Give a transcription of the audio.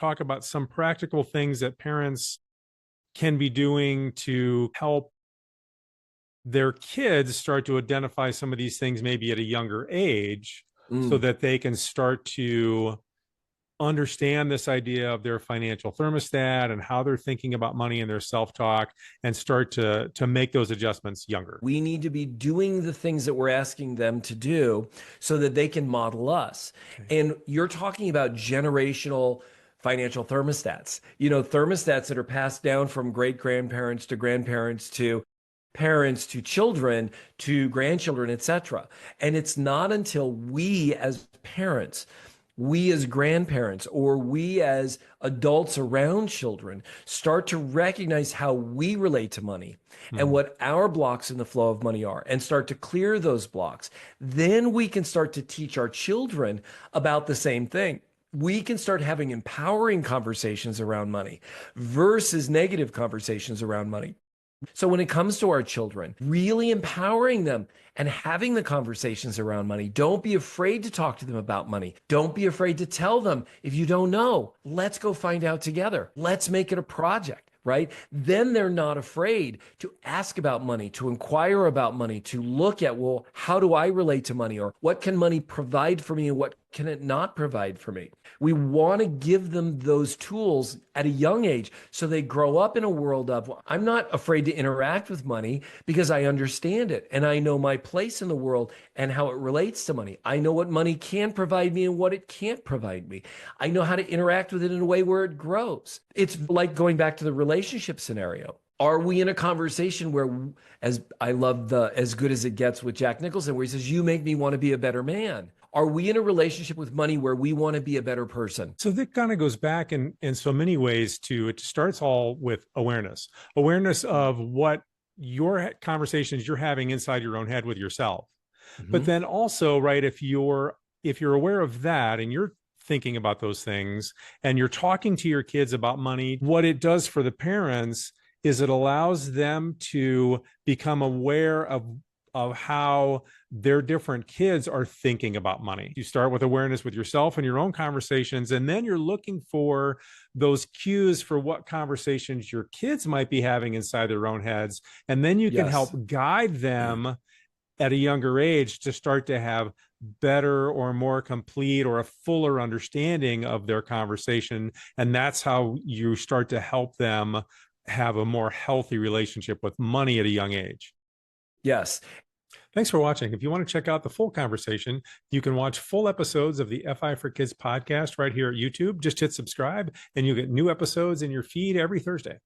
talk about some practical things that parents can be doing to help their kids start to identify some of these things maybe at a younger age, so that they can start to understand this idea of their financial thermostat and how they're thinking about money and their self-talk, and start to make those adjustments younger. We need to be doing the things that we're asking them to do so that they can model us. Okay. And you're talking about generational financial thermostats, thermostats that are passed down from great grandparents to grandparents to parents to children to grandchildren, etc. And it's not until we as parents, we as grandparents, or we as adults around children start to recognize how we relate to money and what our blocks in the flow of money are, and start to clear those blocks, then we can start to teach our children about the same thing. We can start having empowering conversations around money versus negative conversations around money. So when it comes to our children, really empowering them and having the conversations around money. Don't be afraid to talk to them about money. Don't be afraid to tell them if you don't know. Let's go find out together. Let's make it a project, right? Then they're not afraid to ask about money, to inquire about money, to look at, well, how do I relate to money? Or what can money provide for me and what can it not provide for me? We want to give them those tools at a young age so they grow up in a world of, well, I'm not afraid to interact with money because I understand it and I know my place in the world and how it relates to money. I know what money can provide me and what it can't provide me. I know how to interact with it in a way where it grows. It's like going back to the relationship scenario. Are we in a conversation where, as I love the As Good as It Gets with Jack Nicholson, where he says, you make me want to be a better man? Are we in a relationship with money where we want to be a better person? So that kind of goes back in so many ways to, it starts all with awareness of what your conversations you're having inside your own head with yourself. But then also, right, if you're aware of that and you're thinking about those things and you're talking to your kids about money, what it does for the parents is it allows them to become aware of how their different kids are thinking about money. You start with awareness with yourself and your own conversations, and then you're looking for those cues for what conversations your kids might be having inside their own heads. And then you can help guide them at a younger age to start to have better or more complete or a fuller understanding of their conversation. And that's how you start to help them have a more healthy relationship with money at a young age. Yes. Thanks for watching. If you want to check out the full conversation, you can watch full episodes of the FI for Kids podcast right here at YouTube. Just hit subscribe and you'll get new episodes in your feed every Thursday.